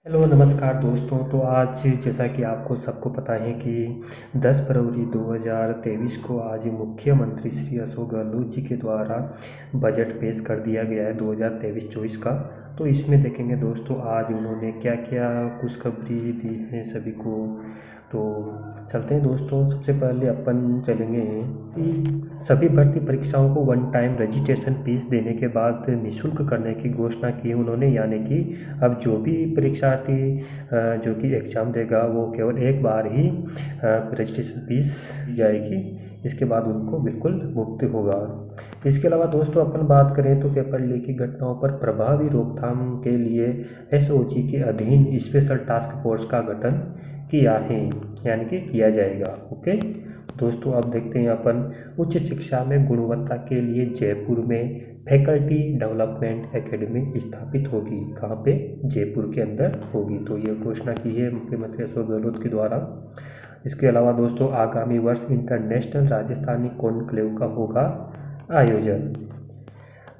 Hello नमस्कार दोस्तों। तो आज जैसा कि आपको सबको पता है कि 10 फरवरी 2023 को आज मुख्यमंत्री श्री अशोक गहलोत जी के द्वारा बजट पेश कर दिया गया है 2023-24 का। तो इसमें देखेंगे दोस्तों आज उन्होंने क्या क्या खुशखबरी दी है सभी को। तो चलते हैं दोस्तों। सबसे पहले अपन चलेंगे कि सभी भर्ती परीक्षाओं को वन टाइम रजिस्ट्रेशन फीस देने के बाद निःशुल्क करने की घोषणा की है उन्होंने। यानी कि अब जो भी परीक्षार्थी जो कि एग्ज़ाम देगा वो केवल एक बार ही रजिस्ट्रेशन फीस दी जाएगी, इसके बाद उनको बिल्कुल मुक्त होगा। इसके अलावा दोस्तों अपन बात करें तो पेपर लीक की घटनाओं पर प्रभावी रोकथाम के लिए एसओजी के अधीन स्पेशल टास्क फोर्स का गठन किया है, यानी कि किया जाएगा। ओके दोस्तों, अब देखते हैं अपन उच्च शिक्षा में गुणवत्ता के लिए जयपुर में फैकल्टी डेवलपमेंट एकेडमी स्थापित होगी। कहाँ पे? जयपुर के अंदर होगी। तो ये घोषणा की है मुख्यमंत्री अशोक गहलोत के द्वारा। इसके अलावा दोस्तों आगामी वर्ष इंटरनेशनल राजस्थानी कॉन्क्लेव का होगा आयोजन।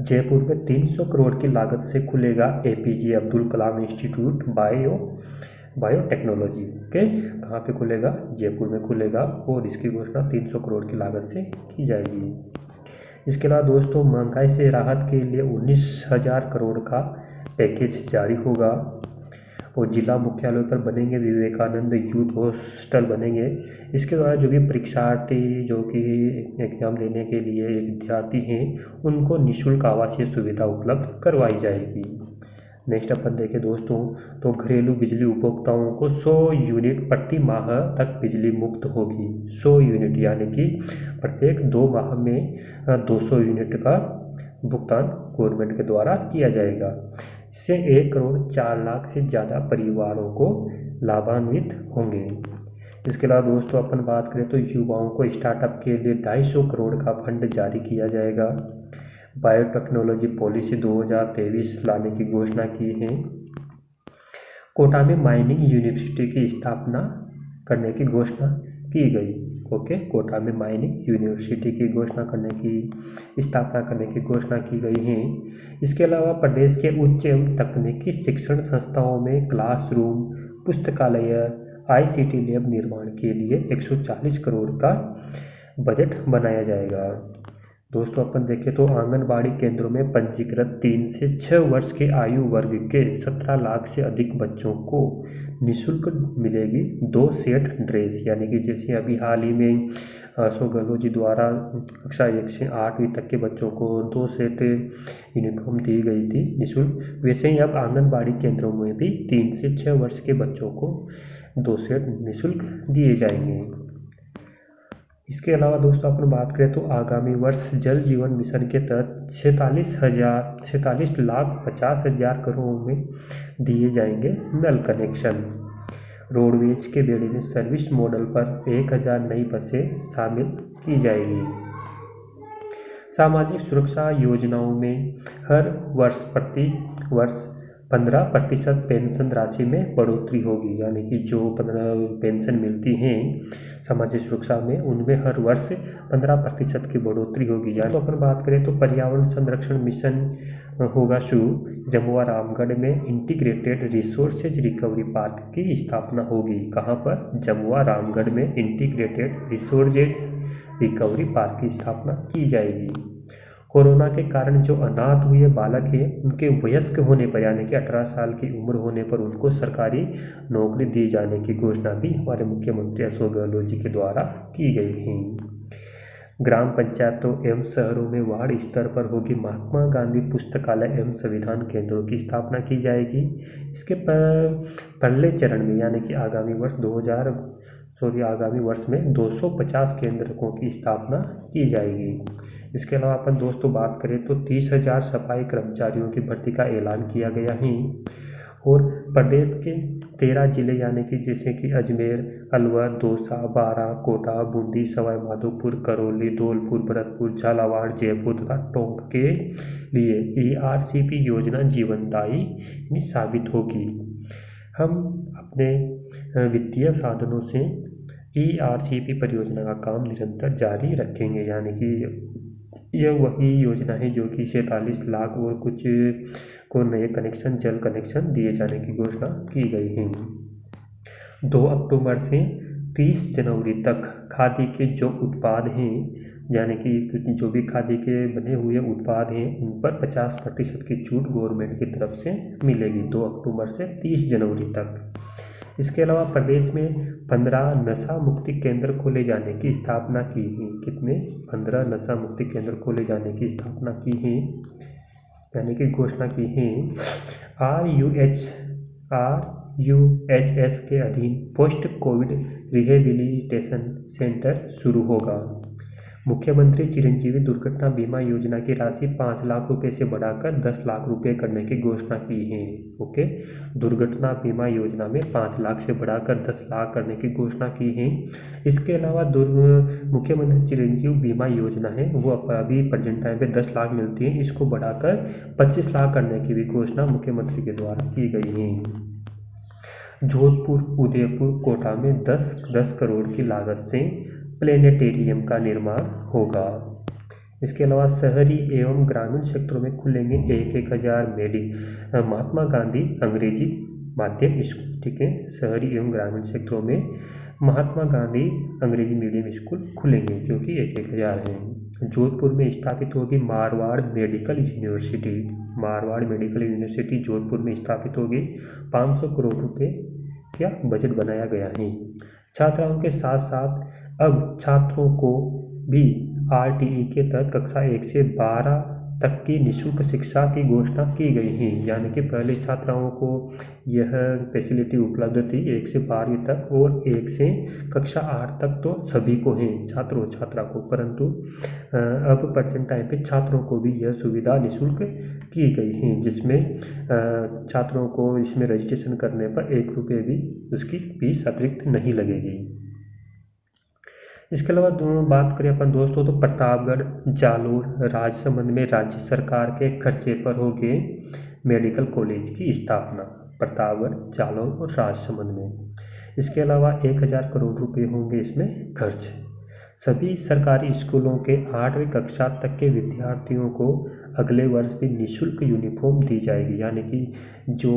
जयपुर में 300 करोड़ की लागत से खुलेगा APJ Abdul Kalam institute biotechnology. Okay, कहाँ पे खुलेगा? जयपुर में खुलेगा और इसकी घोषणा 300 करोड़ की लागत से की जाएगी। इसके अलावा दोस्तों महंगाई से राहत के लिए 19,000 करोड़ का पैकेज जारी होगा और जिला मुख्यालयों पर बनेंगे विवेकानंद यूथ हॉस्टल बनेंगे। इसके द्वारा जो भी परीक्षार्थी जो कि एग्ज़ाम देने के लिए एक विद्यार्थी हैं उनको निःशुल्क आवासीय सुविधा उपलब्ध करवाई जाएगी। नेक्स्ट अपन देखें दोस्तों तो घरेलू बिजली उपभोक्ताओं को 100 यूनिट प्रति माह तक बिजली मुक्त होगी। 100 यूनिट यानी कि प्रत्येक 2 माह में 200 यूनिट का भुगतान गवर्नमेंट के द्वारा किया जाएगा। इससे 1 करोड़ 4 लाख से ज़्यादा परिवारों को लाभान्वित होंगे। इसके अलावा दोस्तों अपन बात करें तो युवाओं को स्टार्टअप के लिए 250 करोड़ का फंड जारी किया जाएगा। बायोटेक्नोलॉजी पॉलिसी 2023 लाने की घोषणा की है। कोटा में माइनिंग यूनिवर्सिटी की स्थापना करने की घोषणा की गई। ओके, कोटा में माइनिंग यूनिवर्सिटी की स्थापना करने की घोषणा की गई है। इसके अलावा प्रदेश के उच्च एवं तकनीकी शिक्षण संस्थाओं में क्लासरूम, पुस्तकालय, आईसीटी लैब निर्माण के लिए 140 करोड़ का बजट बनाया जाएगा। दोस्तों अपन देखें तो आंगनबाड़ी केंद्रों में पंजीकृत 3 से 6 वर्ष के आयु वर्ग के 17 लाख से अधिक बच्चों को निःशुल्क मिलेगी 2 सेट ड्रेस। यानी कि जैसे अभी हाल ही में अशोक गहलोत जी द्वारा कक्षा 1 से 8वीं तक के बच्चों को 2 सेट यूनिफॉर्म दी गई थी निःशुल्क, वैसे ही अब आंगनबाड़ी केंद्रों में भी 3 से 6 वर्ष के बच्चों को 2 सेट निःशुल्क दिए जाएंगे। इसके अलावा दोस्तों अपन बात करें तो आगामी वर्ष जल जीवन मिशन के तहत 46,50,000 करोड़ में दिए जाएंगे नल कनेक्शन। रोडवेज के बेड़े में सर्विस मॉडल पर 1,000 नई बसें शामिल की जाएगी। सामाजिक सुरक्षा योजनाओं में हर वर्ष प्रति वर्ष 15% पेंशन राशि में बढ़ोतरी होगी। यानी कि जो पेंशन मिलती हैं सामाजिक सुरक्षा में उनमें हर वर्ष 15% की बढ़ोतरी होगी। यानी तो अपन बात करें तो पर्यावरण संरक्षण मिशन होगा शुरू। जमुआ रामगढ़ में इंटीग्रेटेड रिसोर्सेज रिकवरी पार्क की स्थापना होगी। कहाँ पर? जमुआ रामगढ़ में इंटीग्रेटेड रिसोर्सेज रिकवरी पार्क की स्थापना की जाएगी। कोरोना के कारण जो अनाथ हुए बालक हैं उनके वयस्क होने पर यानी कि 18 साल की उम्र होने पर उनको सरकारी नौकरी दी जाने की घोषणा भी हमारे मुख्यमंत्री अशोक गहलोत जी के द्वारा की गई है। ग्राम पंचायतों एवं शहरों में वार्ड स्तर पर होगी महात्मा गांधी पुस्तकालय एवं संविधान केंद्रों की स्थापना की जाएगी। इसके पहले चरण में यानी कि आगामी वर्ष में 250 केंद्रों की स्थापना की जाएगी। इसके अलावा अपन दोस्तों बात करें तो 30,000 सफाई कर्मचारियों की भर्ती का ऐलान किया गया है और प्रदेश के 13 जिले यानी कि जैसे कि अजमेर, अलवर, दौसा, बारां, कोटा, बूंदी, सवाई माधोपुर, करौली, धौलपुर, भरतपुर, झालावाड़, जयपुर तथा टोंक के लिए ERCP योजना जीवनदायी साबित होगी। हम अपने वित्तीय साधनों से ERCP परियोजना का काम निरंतर जारी रखेंगे। यानी कि यह वही योजना है जो कि 47 लाख और कुछ को नए कनेक्शन, जल कनेक्शन दिए जाने की घोषणा की गई है। 2 अक्टूबर से 30 जनवरी तक खादी के जो उत्पाद हैं, यानी कि कुछ जो भी खादी के बने हुए उत्पाद हैं, उन पर 50% की छूट गवर्नमेंट की तरफ से मिलेगी 2 अक्टूबर से 30 जनवरी तक। इसके अलावा प्रदेश में 15 नशा मुक्ति केंद्र खोले जाने की स्थापना की है। कितने? 15 नशा मुक्ति केंद्र खोले जाने की स्थापना की है, यानी कि घोषणा की है। RUHS के अधीन पोस्ट कोविड रिहेबिलिटेशन सेंटर शुरू होगा। मुख्यमंत्री चिरंजीवी दुर्घटना बीमा योजना की राशि 5 लाख रुपए से बढ़ाकर 10 लाख रुपए करने की घोषणा की है। ओके, दुर्घटना बीमा योजना में 5 लाख से बढ़ाकर 10 लाख करने की घोषणा की है। इसके अलावा मुख्यमंत्री चिरंजीवी बीमा योजना है वो अभी प्रेजेंट टाइम पे 10 लाख मिलती है, इसको बढ़ाकर 25 लाख करने की भी घोषणा मुख्यमंत्री के द्वारा की गई है। जोधपुर, उदयपुर, कोटा में 10 करोड़ की लागत से प्लेनेटेरियम का निर्माण होगा। इसके अलावा शहरी एवं ग्रामीण क्षेत्रों में खुलेंगे 1,000 महात्मा गांधी अंग्रेजी माध्यम स्कूल। ठीक है, शहरी एवं ग्रामीण क्षेत्रों में महात्मा गांधी अंग्रेजी मीडियम स्कूल खुलेंगे, जो कि 1,000 हैं। जोधपुर में स्थापित होगी Marwar medical university. Marwar medical university Jodhpur में स्थापित होगी। 500 करोड़ रुपए का बजट बनाया गया है। छात्राओं के साथ साथ अब छात्रों को भी RTE के तहत कक्षा 1 से 12 तक की निःशुल्क शिक्षा की घोषणा की गई है। यानी कि पहले छात्राओं को यह फैसिलिटी उपलब्ध थी 1 से 12वीं तक, और 1 से कक्षा 8 तक तो सभी को है, छात्रों छात्रा को, परंतु अब प्रेजेंट टाइम पे छात्रों को भी यह सुविधा निःशुल्क की गई है, जिसमें छात्रों को इसमें रजिस्ट्रेशन करने पर 1 रुपये भी उसकी फीस अतिरिक्त नहीं लगेगी। इसके अलावा बात करें अपन दोस्तों तो प्रतापगढ़, जालोर, राजसमंद में राज्य सरकार के खर्चे पर होगी मेडिकल कॉलेज की स्थापना। प्रतापगढ़, जालोर और राजसमंद में। इसके अलावा 1,000 करोड़ रुपए होंगे इसमें खर्च। सभी सरकारी स्कूलों के 8वीं कक्षा तक के विद्यार्थियों को अगले वर्ष भी निःशुल्क यूनिफॉर्म दी जाएगी। यानी कि जो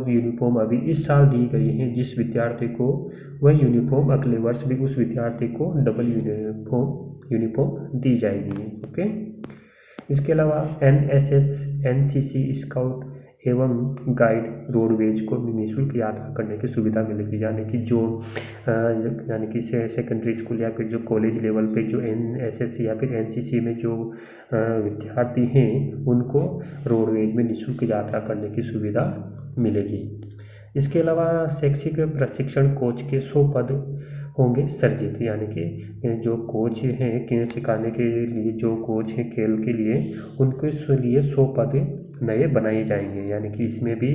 यूनिफॉर्म अभी इस साल दी गई है जिस विद्यार्थी को, वह यूनिफॉर्म अगले वर्ष भी उस विद्यार्थी को डबल यूनिफॉर्म दी जाएगी। ओके, इसके अलावा NSS, NCC, स्काउट एवं गाइड, रोडवेज को भी निःशुल्क यात्रा करने की सुविधा मिलेगी। यानी कि सेकेंडरी स्कूल या फिर जो कॉलेज लेवल पे जो NSS या फिर NCC में जो विद्यार्थी हैं उनको रोडवेज में निःशुल्क यात्रा करने की सुविधा मिलेगी। इसके अलावा शैक्षिक प्रशिक्षण कोच के 100 पद होंगे सृजित। यानी कि जो कोच हैं खेल सिखाने के लिए, जो कोच हैं खेल के लिए, उनके लिए 100 पद नए बनाए जाएंगे। यानी कि इसमें भी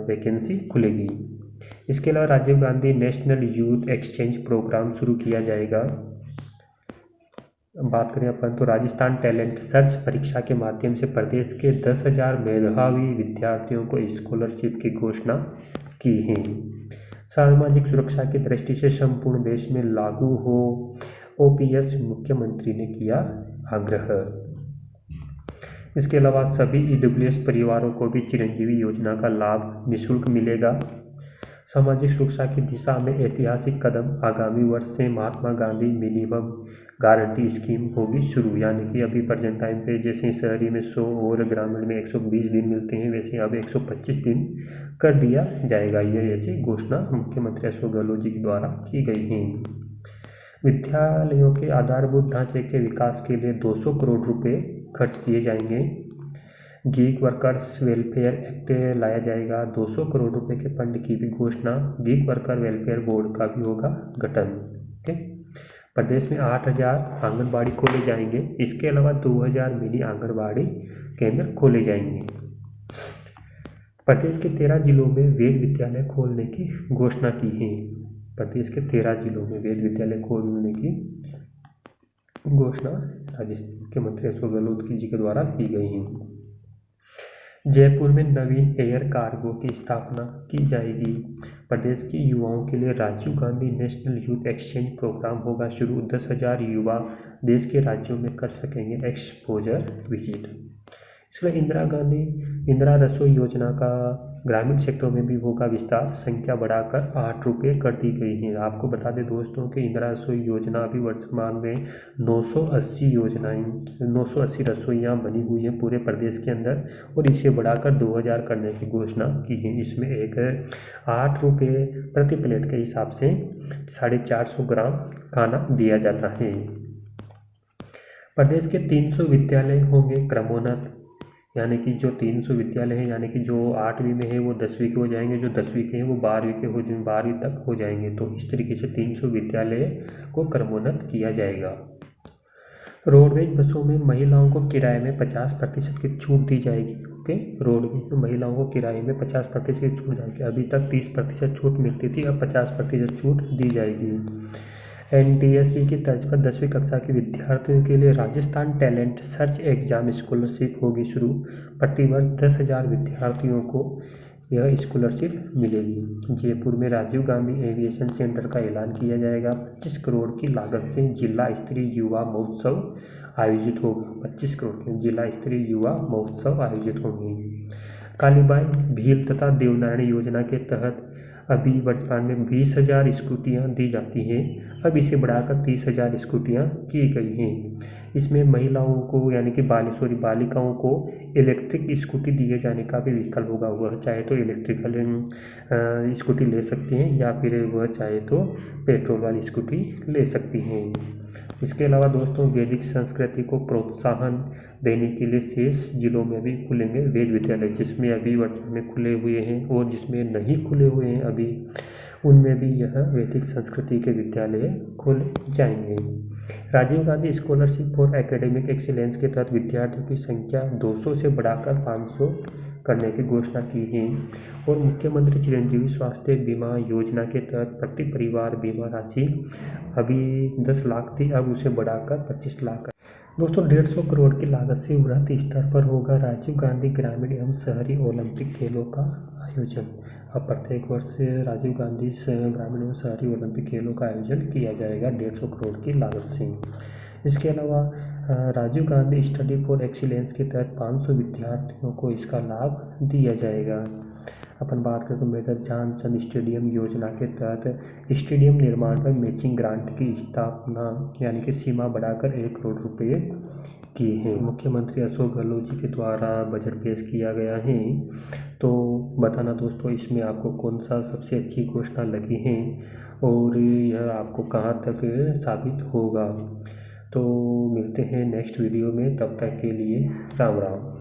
वैकेंसी खुलेगी। इसके अलावा Rajiv Gandhi national youth exchange programme शुरू किया जाएगा। बात करें अपन तो राजस्थान टैलेंट सर्च परीक्षा के माध्यम से प्रदेश के 10,000 मेधावी विद्यार्थियों को स्कॉलरशिप की घोषणा की है। सामाजिक सुरक्षा की दृष्टि से संपूर्ण देश में लागू हो OPS, मुख्यमंत्री ने किया आग्रह। इसके अलावा सभी EWS परिवारों को भी चिरंजीवी योजना का लाभ निःशुल्क मिलेगा। सामाजिक सुरक्षा की दिशा में ऐतिहासिक कदम, आगामी वर्ष से Mahatma Gandhi minimum guarantee scheme होगी शुरू। यानी कि अभी प्रेजेंट टाइम पे जैसे शहरी में 100 और ग्रामीण में 120 दिन मिलते हैं, वैसे अब 125 दिन कर दिया जाएगा। ये ऐसी घोषणा मुख्यमंत्री अशोक गहलोत जी के द्वारा की गई है। विद्यालयों के आधारभूत ढांचे के विकास के लिए 200 करोड़ रुपए खर्च किए जाएंगे। गीग वर्कर्स वेलफेयर एक्ट लाया जाएगा। 200 करोड़ रुपए के फंड की भी घोषणा। गीग वर्कर वेलफेयर बोर्ड का भी होगा गठन। ठीक, प्रदेश में 8,000 आंगनबाड़ी खोले जाएंगे। इसके अलावा 2,000 मिनी आंगनबाड़ी केंद्र खोले जाएंगे। प्रदेश के 13 जिलों में वेद विद्यालय खोलने की घोषणा की है। प्रदेश के 13 जिलों में वेद विद्यालय खोलने की घोषणा मुख्यमंत्री अशोक गहलोत जी के द्वारा की गई है। जयपुर में नवीन एयर कार्गो की स्थापना की जाएगी। प्रदेश के युवाओं के लिए Rajiv Gandhi national youth exchange programme होगा शुरू। 10,000 युवा देश के राज्यों में कर सकेंगे एक्सपोजर विजिट। इसके इंदिरा रसोई योजना का ग्रामीण क्षेत्रों में भी होगा विस्तार, संख्या बढ़ाकर 8 रुपये कर दी गई है। आपको बता दें दोस्तों कि इंदिरा रसोई योजना अभी वर्तमान में 980 रसोइयाँ बनी हुई हैं पूरे प्रदेश के अंदर, और इसे बढ़ाकर 2000 करने की घोषणा की है। इसमें एक 8 रुपये प्रति प्लेट के हिसाब से 450 ग्राम खाना दिया जाता है। प्रदेश के 300 विद्यालय होंगे क्रमोन्नत, यानी कि जो 300 विद्यालय हैं, यानी कि जो 8वीं में है वो 10वीं के हो जाएंगे, जो 10वीं के हैं वो 12वीं के 12वीं तक हो जाएंगे। तो इस तरीके से 300 विद्यालय को क्रमोन्नत किया जाएगा। रोडवेज बसों में महिलाओं को किराए में 50% की छूट दी जाएगी। ओके, रोडवेज में महिलाओं को किराए में 50% की छूट जाएगी। अभी तक 30% छूट मिलती थी, अब 50% छूट दी जाएगी। NTSE की तर्ज पर 10वीं कक्षा के विद्यार्थियों के लिए Rajasthan talent search exam scholarship होगी शुरू। प्रतिवर्ष 10,000 विद्यार्थियों को यह स्कॉलरशिप मिलेगी। जयपुर में राजीव गांधी एविएशन सेंटर का ऐलान किया जाएगा। 25 करोड़ की लागत से जिला स्तरीय युवा महोत्सव आयोजित होगा। 25 करोड़ के जिला स्तरीय युवा महोत्सव आयोजित होंगे। कालीबाई भील तथा देवनारायण योजना के तहत अभी वर्तमान में 20,000 स्कूटियाँ दी जाती हैं। अब इसे बढ़ाकर 30,000 स्कूटियाँ की गई हैं। इसमें महिलाओं को यानी कि बालिकाओं को इलेक्ट्रिक स्कूटी दिए जाने का भी विकल्प होगा। वह चाहे तो इलेक्ट्रिकल स्कूटी ले सकती हैं, या फिर वह चाहे तो पेट्रोल वाली स्कूटी ले सकती हैं। इसके अलावा दोस्तों, वैदिक संस्कृति को प्रोत्साहन देने के लिए शेष जिलों में भी खुलेंगे वेद विद्यालय, जिसमें अभी वर्तमान में खुले हुए हैं और जिसमें नहीं खुले हुए हैं अभी, उनमें भी यह वैदिक संस्कृति के विद्यालय खुल जाएंगे। Rajiv Gandhi scholarship for academic excellence के तहत विद्यार्थियों की संख्या 200 से बढ़ाकर 500 करने की घोषणा की है। और मुख्यमंत्री चिरंजीवी स्वास्थ्य बीमा योजना के तहत प्रति परिवार बीमा राशि अभी 10 लाख थी, अब उसे बढ़ाकर 25 लाख। दोस्तों, 150 करोड़ की लागत से वृहत स्तर पर होगा राजीव गांधी ग्रामीण एवं शहरी ओलंपिक खेलों का आयोजन। अब प्रत्येक वर्ष राजीव गांधी ग्रामीण एवं शहरी ओलंपिक खेलों का आयोजन किया जाएगा 150 करोड़ की लागत से। इसके अलावा Rajiv Gandhi study for excellence के तहत 500 विद्यार्थियों को इसका लाभ दिया जाएगा। अपन बात करें तो मेजर ध्यानचंद स्टेडियम योजना के तहत स्टेडियम निर्माण पर मैचिंग ग्रांट की स्थापना यानी कि सीमा बढ़ाकर 1 करोड़ रुपये की है। मुख्यमंत्री अशोक गहलोत जी के द्वारा बजट पेश किया गया है। तो बताना दोस्तों, इसमें आपको कौन सा सबसे अच्छी घोषणा लगी है और यह आपको कहाँ तक साबित होगा। तो मिलते हैं नेक्स्ट वीडियो में, तब तक के लिए राम राम।